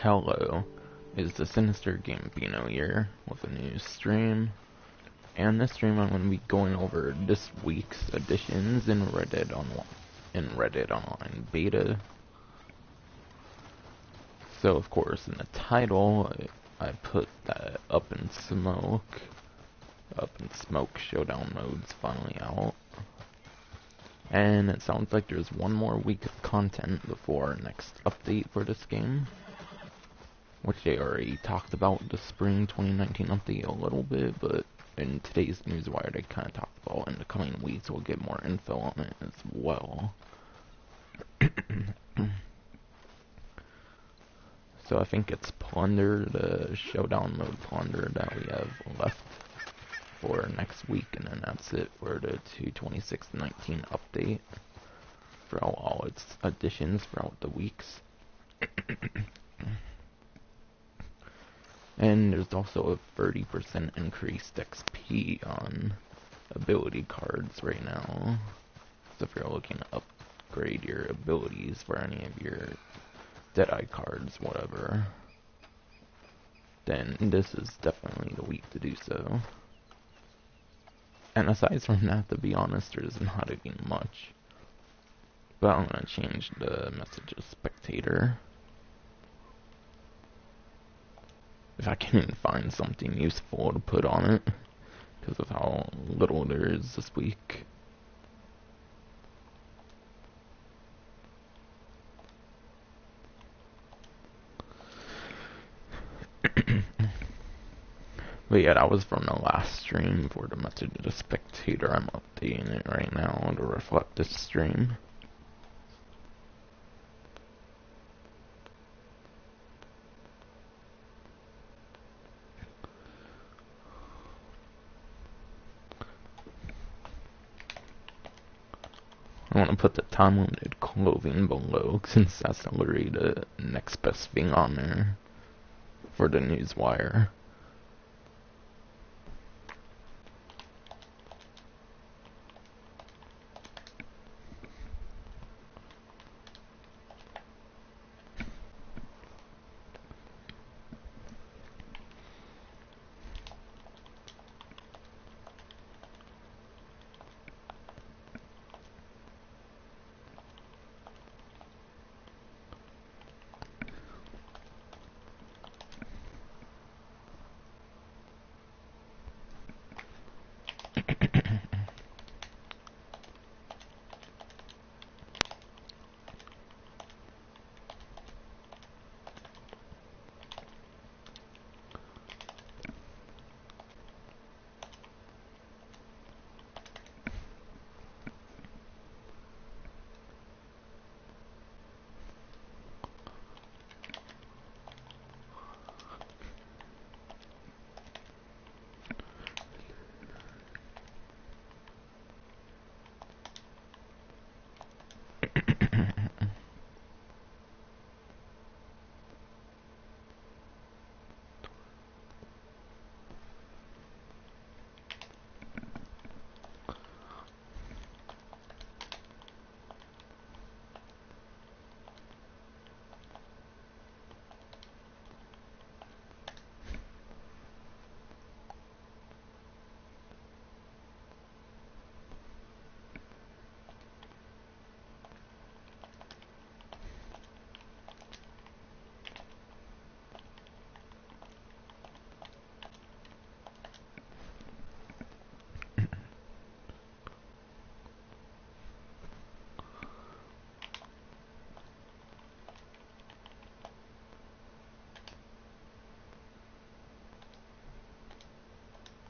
Hello, it's the Sinister Gambino here with a new stream. And this stream I'm going to be going over this week's additions in Reddit Online Beta. So of course in the title I put that Up in Smoke Showdown mode's finally out. And it sounds like there's one more week of content before our next update for this game, which they already talked about the spring 2019 update a little bit, but in today's newswire they kind of talked about in the coming weeks we'll get more info on it as well. So I think it's Plunder, the Showdown mode Plunder that we have left for next week, and then that's it for the 2/26/19 update for all its additions throughout the weeks. And there's also a 30% increased XP on ability cards right now. So if you're looking to upgrade your abilities for any of your Deadeye cards, whatever, then this is definitely the week to do so. And aside from that, to be honest, there's not even much. But I'm gonna change the messages spectator. If I can find something useful to put on it, because of how little there is this week. But yeah, that was from the last stream for the message to the spectator. I'm updating it right now to reflect this stream. I want to put the time-limited clothing below, since that's literally the next best thing on there for the newswire.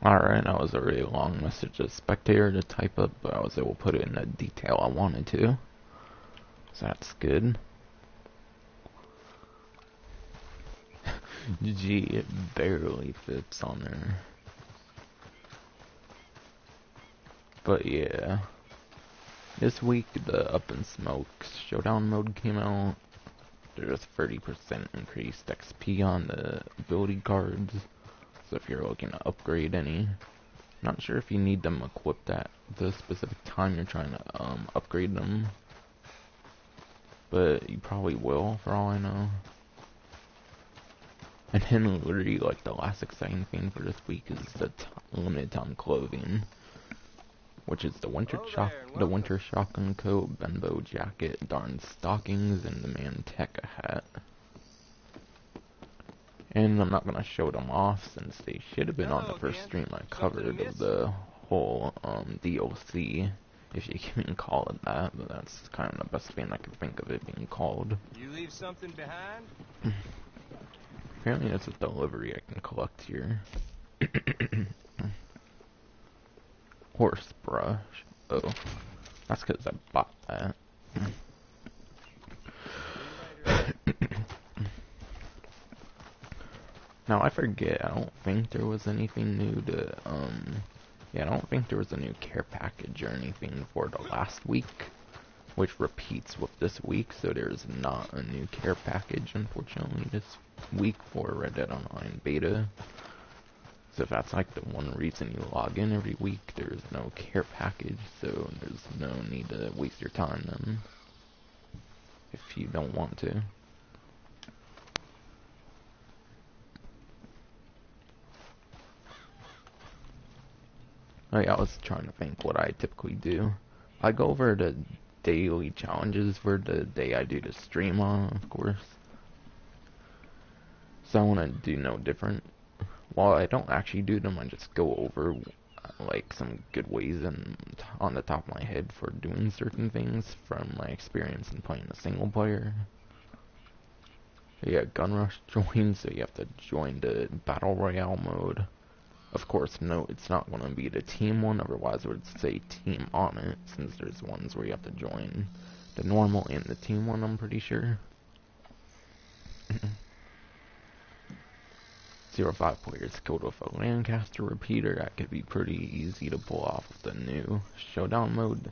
Alright, that was a really long message to spectator to type up, but I was able to put it in the detail I wanted to. So that's good. Gee, it barely fits on there. But yeah. This week, the Up in Smoke Showdown mode came out. There's 30% increased XP on the ability cards. So if you're looking to upgrade any, not sure if you need them equipped at the specific time you're trying to upgrade them, but you probably will, for all I know. And then literally, like, the last exciting thing for this week is the limited time clothing, which is the winter shotgun coat, Benbow jacket, darn stockings, and the Manteca hat. And I'm not gonna show them off since they should have been on the first stream I covered of the whole DLC, if you can call it that, but that's kind of the best thing I can think of it being called. You leave something behind? Apparently it's a delivery I can collect here. Horse brush. Oh, that's because I bought that. Now I forget, I don't think there was anything new to, yeah, I don't think there was a new care package or anything for the last week, which repeats with this week, so there's not a new care package, unfortunately, this week for Red Dead Online Beta. So if that's like the one reason you log in every week, there's no care package, so there's no need to waste your time then, if you don't want to. Oh yeah, I was trying to think what I typically do. I go over the daily challenges for the day I do the stream on, of course. So I want to do no different. While I don't actually do them, I just go over like some good ways and on the top of my head for doing certain things from my experience in playing the single player. Yeah, Gun Rush joins, so you have to join the Battle Royale mode. Of course, no, it's not going to be the team one, otherwise it would say team on it, since there's ones where you have to join the normal and the team one, I'm pretty sure. 0-5 players killed with a Lancaster repeater. That could be pretty easy to pull off with the new showdown mode.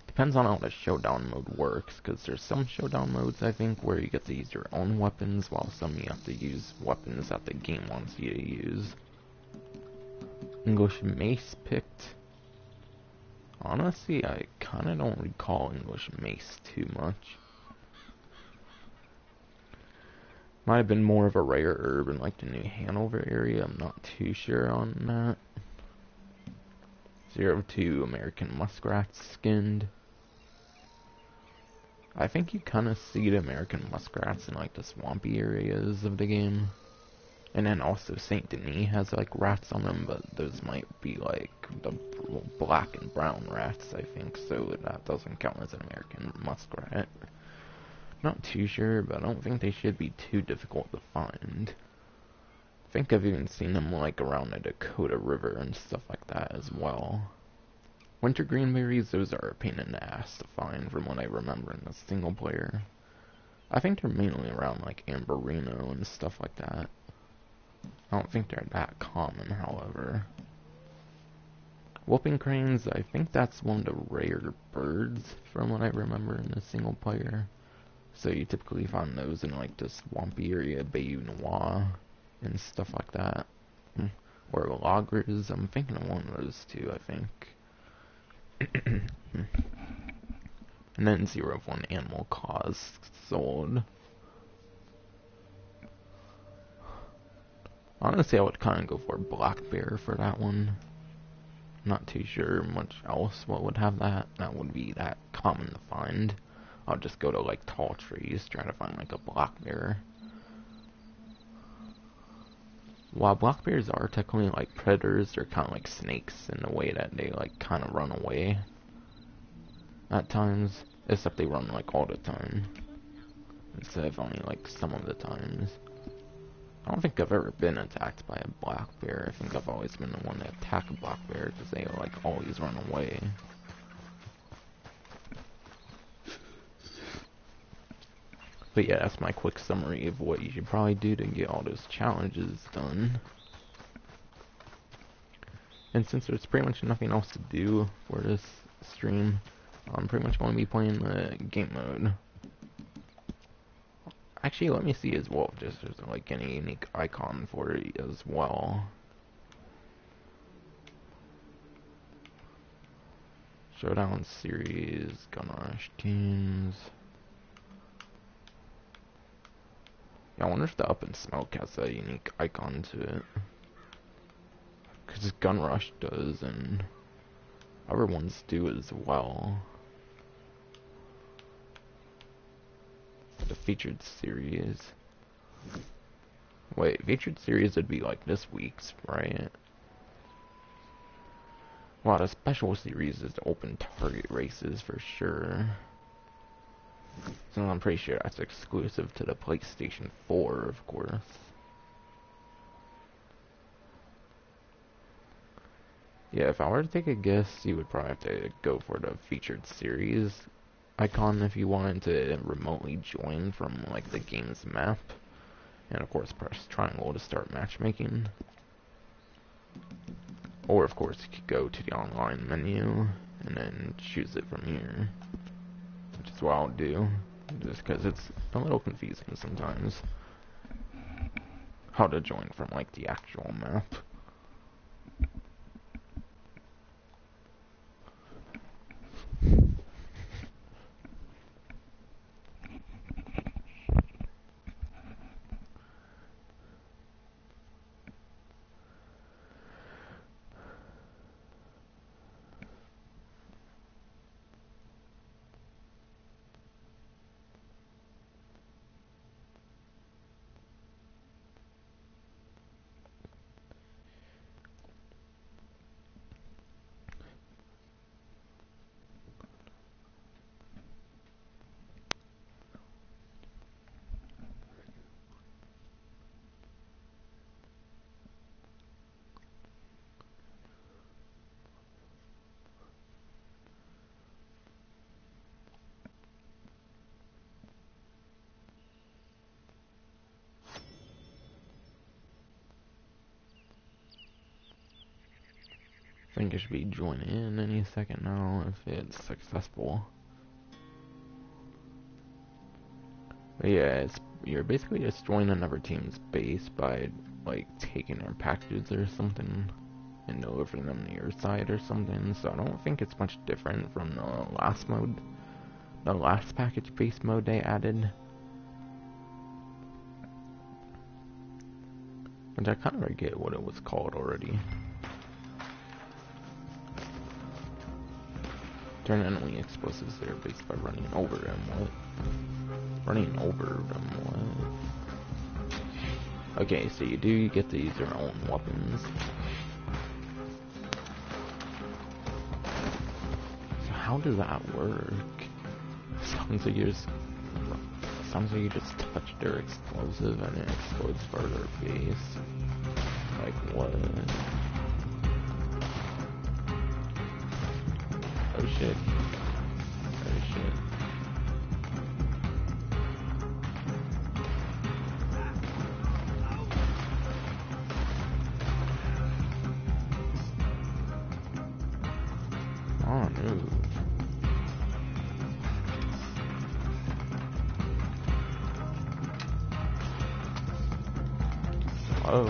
Depends on how the showdown mode works, because there's some showdown modes, I think, where you get to use your own weapons, while some you have to use weapons that the game wants you to use. English Mace picked. Honestly, I kind of don't recall English Mace too much. Might have been more of a rare herb in like the New Hanover area, I'm not too sure on that. 0-2 American muskrats skinned. I think you kind of see the American muskrats in like the swampy areas of the game. And then also Saint Denis has like rats on them, but those might be like the black and brown rats, I think, so that doesn't count as an American muskrat. Not too sure, but I don't think they should be too difficult to find. I think I've even seen them like around the Dakota River and stuff like that as well. Winter greenberries, those are a pain in the ass to find from what I remember in the single player. I think they're mainly around like Amberino and stuff like that. I don't think they're that common, however. Whooping cranes, I think that's one of the rare birds from what I remember in the single player. So you typically find those in like the swampy area, Bayou Noir, and stuff like that. Or loggers, I'm thinking of one of those two, I think. And then 0-1 animal claws sold. Honestly, I would kind of go for black bear for that one. Not too sure much else what would have that. That would be that common to find. I'll just go to like tall trees, try to find like a black bear. While black bears are technically like predators, they're kind of like snakes in the way that they like kind of run away at times, except they run like all the time instead of only like some of the times. I don't think I've ever been attacked by a black bear. I think I've always been the one to attack a black bear because they like always run away. But yeah, that's my quick summary of what you should probably do to get all those challenges done. And since there's pretty much nothing else to do for this stream, I'm pretty much going to be playing the game mode. Actually, let me see as well if there's like any unique icon for it as well. Showdown series, Gun Rush teams. Yeah, I wonder if the Up in Smoke has a unique icon to it. Because Gun Rush does, and other ones do as well. The featured series. Wait, featured series would be like this week's, right? Well, the special series is open target races for sure. So I'm pretty sure that's exclusive to the PlayStation 4, of course. Yeah, if I were to take a guess, you would probably have to go for the featured series icon if you wanted to remotely join from like the game's map. And of course press triangle to start matchmaking. Or of course you could go to the online menu and then choose it from here. Which is what I'll do. Just because it's a little confusing sometimes. How to join from like the actual map. I think it should be joining in any second now if it's successful. But yeah, you're basically just joining another team's base by like taking their packages or something and delivering them to your side or something. So I don't think it's much different from the last mode, the last package-based mode they added. Which I kind of forget what it was called already. Turn enemy explosives to their base by running over them. What? Running over them. What? Okay, so you get to use your own weapons. So how does that work? Sounds like you just touch their explosive and it explodes for their base. Like what? Oh shit. Oh shit. Oh no. Oh.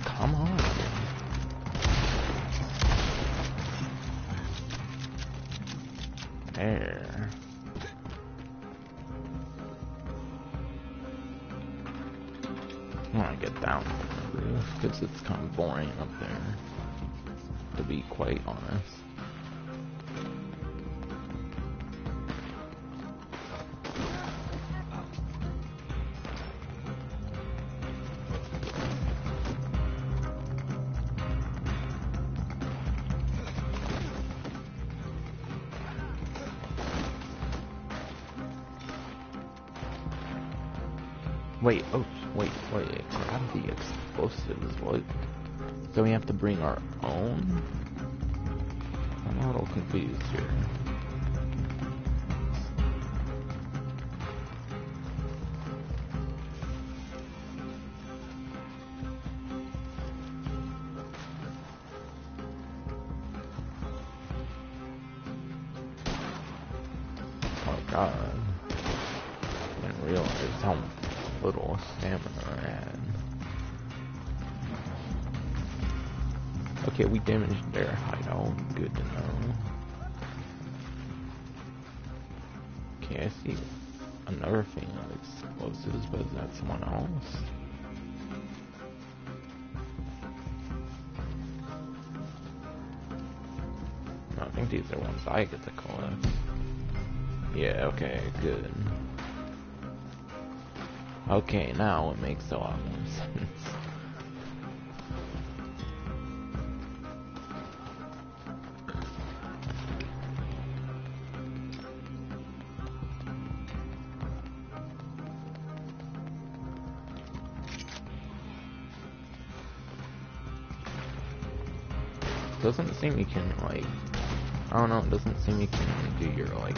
Come on. There. I want to get down from the roof because it's kind of boring up there, to be quite honest. Wait, oh, wait, grab the explosives, what? So we have to bring our own? I'm a little confused here. Oh god. I didn't realize how little stamina I had. Okay, we damaged their hideout. Good to know. Okay, I see another thing of explosives, but is that someone else? No, I think these are ones I get to collect. Yeah, okay, good. Okay, now it makes a lot more sense. Doesn't seem you can, like, I don't know, it doesn't seem you can do your, like,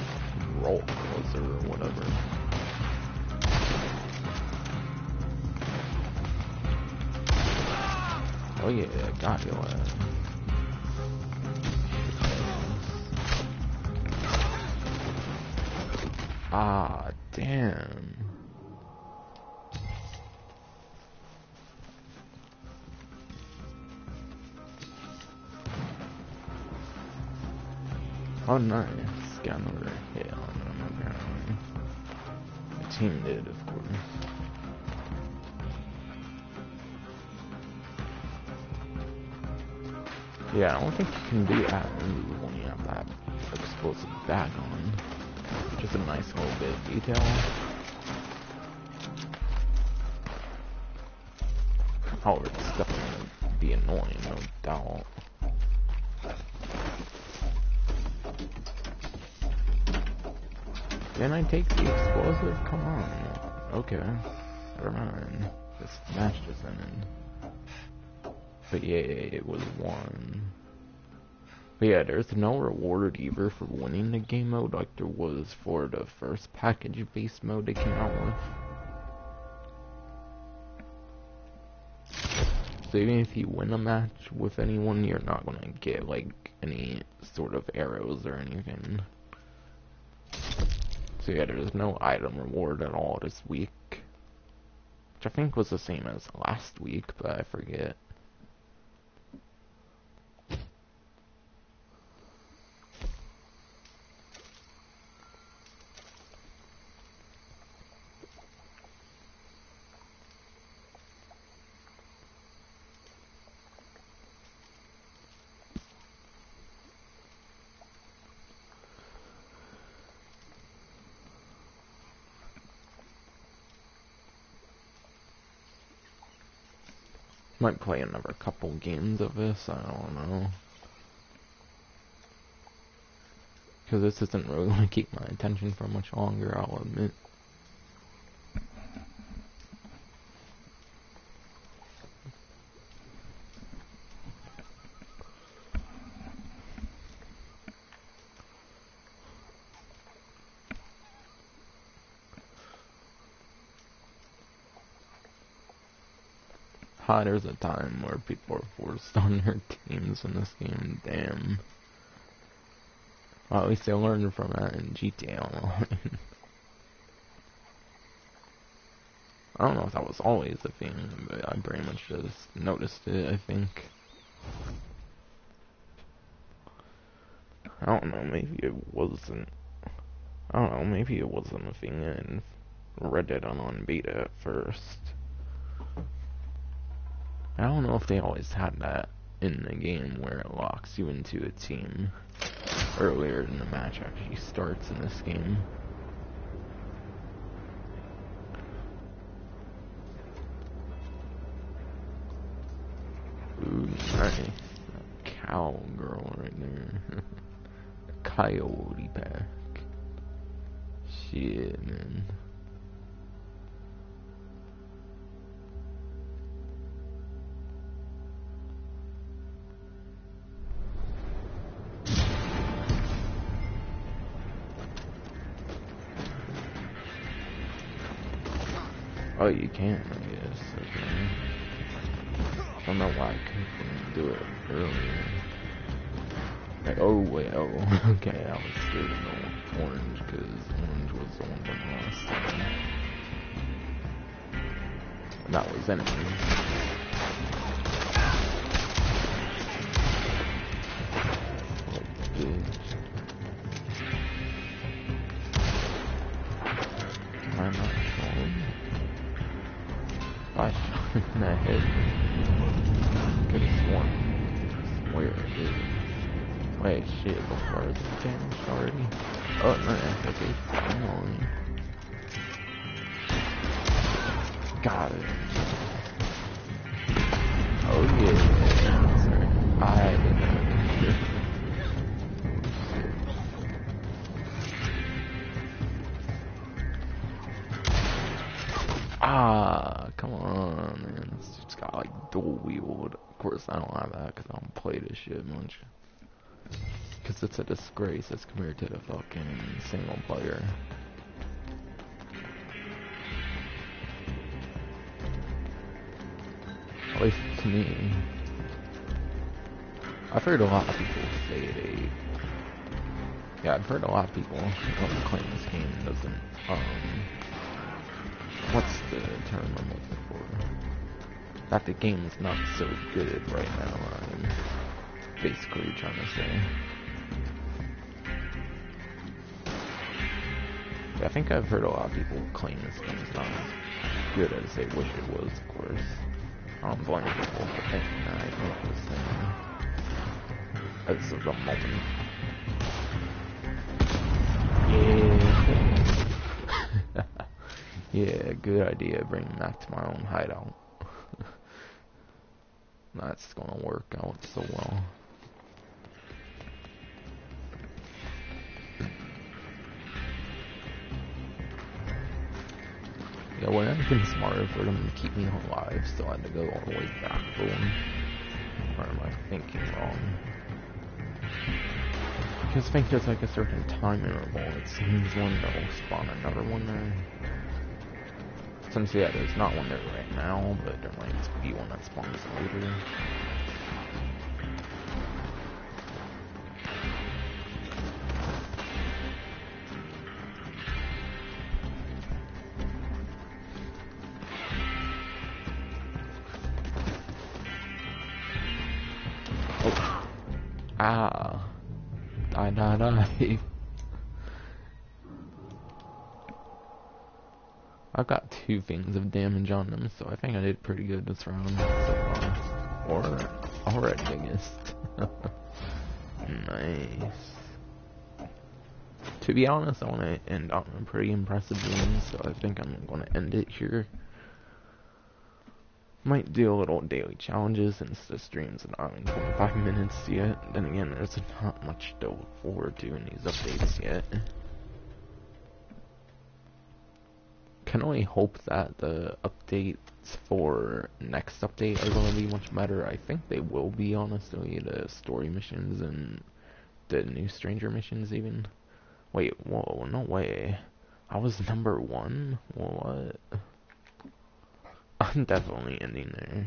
roll closer or whatever. Oh yeah, got your ass. Ah, damn. Oh nice, got another hit on them apparently. The team did, of course. Yeah, I don't think you can do that move when you have that explosive bag on. Just a nice little bit of detail. However, it's definitely gonna be annoying, no doubt. Can I take the explosive? Come on. Okay. Never mind. This match just ended. But yeah, it was one. But yeah, there's no reward either for winning the game mode like there was for the first package-based mode they came out with. So even if you win a match with anyone, you're not gonna get like any sort of arrows or anything. So yeah, there's no item reward at all this week. Which I think was the same as last week, but I forget. Might play another couple games of this, I don't know. Because this isn't really going to keep my attention for much longer, I'll admit. There's a time where people are forced on their teams in this game, damn. Well, at least they learned from that in GTA Online. I don't know if that was always a thing, but I pretty much just noticed it, I think. I don't know, maybe it wasn't. I don't know, maybe it wasn't a thing in Reddit on beta at first. I don't know if they always had that in the game where it locks you into a team earlier than the match actually starts in this game. Ooh, nice. A cowgirl right there. A coyote pack. Shit, man. Oh, you can, I guess. Okay. I don't know why I couldn't do it earlier. Like, oh, wait, oh, okay, I was scared of the orange, because orange was the one from last time. And that was enemies. Oh, bitch. I'm not sure. I shot in the head. Could've sworn. Swear it is. Wait, shit, before the damage already? Oh, no, okay, finally. Got it. Oh, yeah. Sorry. I didn't know. Ah, come on, man. It's just got, like, dual wield. Of course, I don't have that because I don't play this shit much. Because it's a disgrace as compared to the fucking single player. At least to me. I've heard a lot of people say they... Yeah, I've heard a lot of people claim this game doesn't, what's the term I'm looking for? That the game is not so good right now, I'm basically trying to say. I think I've heard a lot of people claim this game is not as good as they wish it was, of course. I don't blame people for thinking that. I think this is a moment. Yeah. Yeah, good idea. Bring him back to my own hideout. That's gonna work out so well. Yeah, wouldn't it have been smarter for them to keep me alive, so I had to go all the way back for them? Or am I thinking wrong? Because I think there's like a certain time interval. It seems when they'll spawn another one there. Since, yeah, there's not one there right now, but there might be one that spawns later. Oh. Ah. Die. I've got 2 things of damage on them, so I think I did pretty good this round so far. Or already, I guess. Nice. To be honest, I want to end on a pretty impressive game, so I think I'm going to end it here. Might do a little daily challenges since the stream's not in 25 minutes yet. Then again, there's not much to look forward to in these updates yet. Can only hope that the updates for next update are going to be much better. I think they will be, honestly. The story missions and the new stranger missions even. Wait, whoa, no way. I was number 1? What? I'm definitely ending there.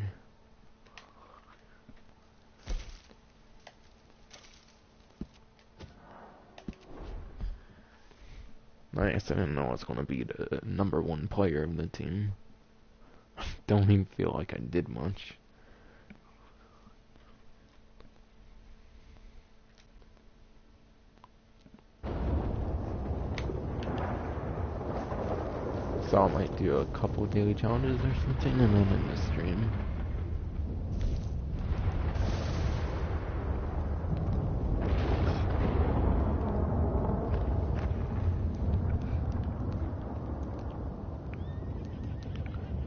Nice, I didn't know I was going to be the number 1 player of the team. Don't even feel like I did much. So I might do a couple daily challenges or something and then end the stream.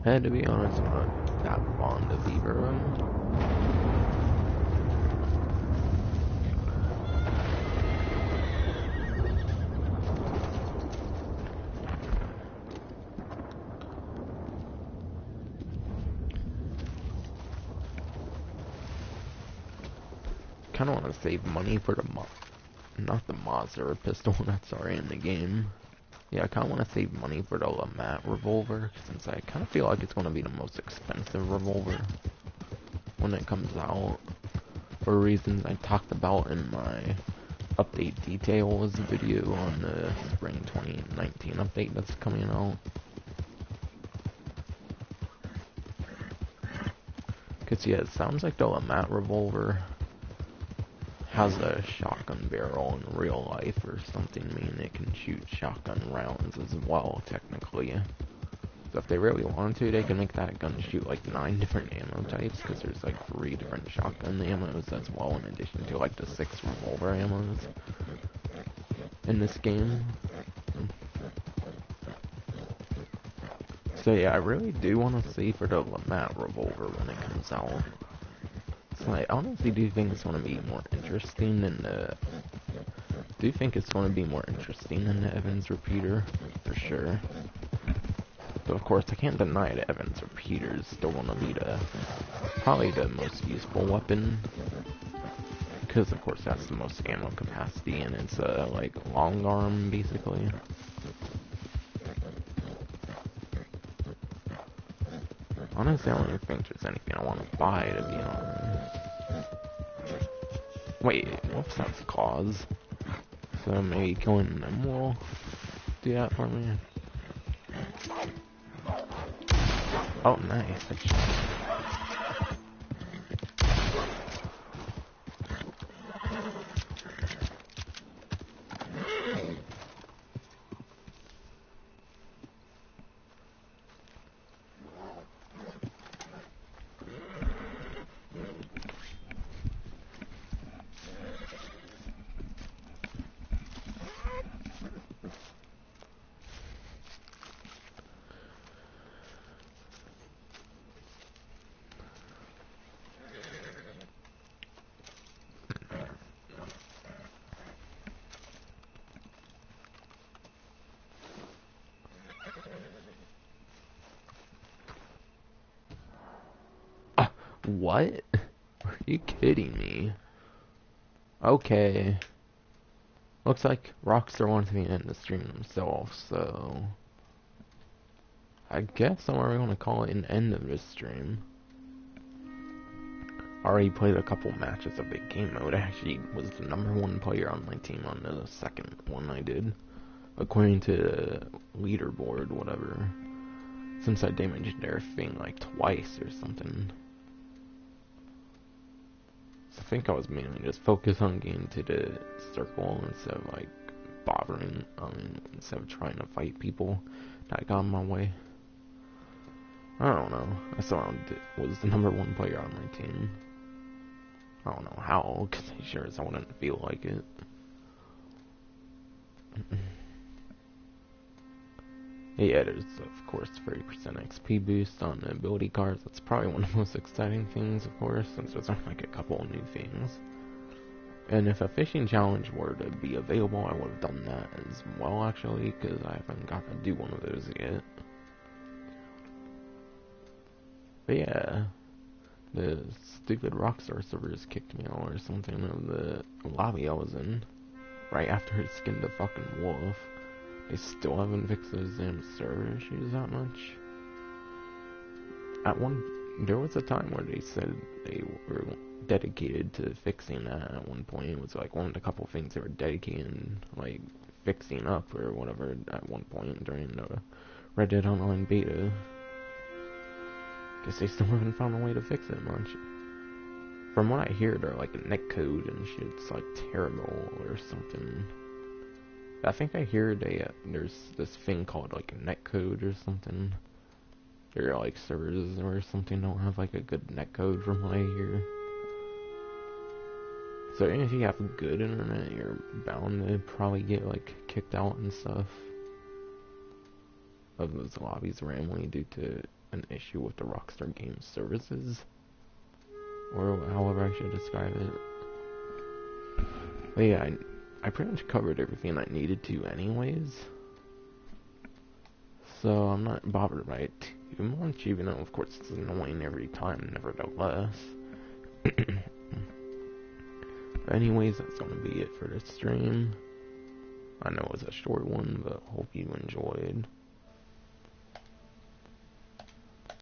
And to be honest, I'm not that fond of either. Kind of want to save money for the not the Mazda pistol that's already in the game. Yeah, I kind of want to save money for the Lamat revolver, since I kind of feel like it's going to be the most expensive revolver when it comes out, for reasons I talked about in my update details video on the spring 2019 update that's coming out. Cause yeah, it sounds like the Lamat revolver has a shotgun barrel in real life or something, meaning it can shoot shotgun rounds as well, technically. So if they really wanted to, they can make that gun shoot like 9 different ammo types, because there's like 3 different shotgun ammos as well, in addition to like the 6 revolver ammos in this game. So yeah, I really do want to see for the Lamat revolver when it comes out. So I honestly do think it's going to be more interesting than the... do think it's going to be more interesting than the Evans repeater, for sure. But of course, I can't deny that Evans repeater is still going to be probably the most useful weapon. Because of course that's the most ammo capacity, and it's like long arm basically. Honestly, I don't even think there's anything I want to buy, to be honest. Wait, whoops, that's cause. So maybe killing them will do that for me. Oh, nice. What? Are you kidding me? Okay. Looks like Rockstar wants me to end the stream themselves, so... I guess I'm already going to call it an end of this stream. I already played a couple matches of big game mode. I actually was the #1 player on my team on the second one I did. According to the leaderboard, whatever. Since I damaged their thing like twice or something. I think I was mainly just focused on getting to the circle instead of like bothering, instead of trying to fight people that got in my way. I don't know. I saw I was the #1 player on my team. I don't know how, because I sure as I wouldn't feel like it. Yeah, there's of course 30% XP boost on the ability cards. That's probably one of the most exciting things, of course, since there's like a couple of new things. And if a fishing challenge were to be available, I would have done that as well, actually, because I haven't got to do one of those yet. But yeah, the stupid Rockstar servers kicked me out or something of the lobby I was in, right after I skinned the fucking wolf. They still haven't fixed those damn server issues that much. There was a time where they said they were dedicated to fixing that at one point. It was like one of the couple things they were dedicated, like, fixing up or whatever at one point during the Red Dead Online beta. Guess they still haven't found a way to fix it much. From what I hear, they're like a netcode and shit's like terrible or something. I think I hear there's this thing called like a netcode or something. Their like servers or something don't have like a good netcode from what I hear. So even if you have good internet, you're bound to probably get like kicked out and stuff of those lobbies randomly due to an issue with the Rockstar Games services, or however I should describe it. But yeah, I pretty much covered everything I needed to anyways, so I'm not bothered by it too much, even though of course it's annoying every time, nevertheless. But anyways, that's gonna be it for this stream. I know it's a short one, but hope you enjoyed.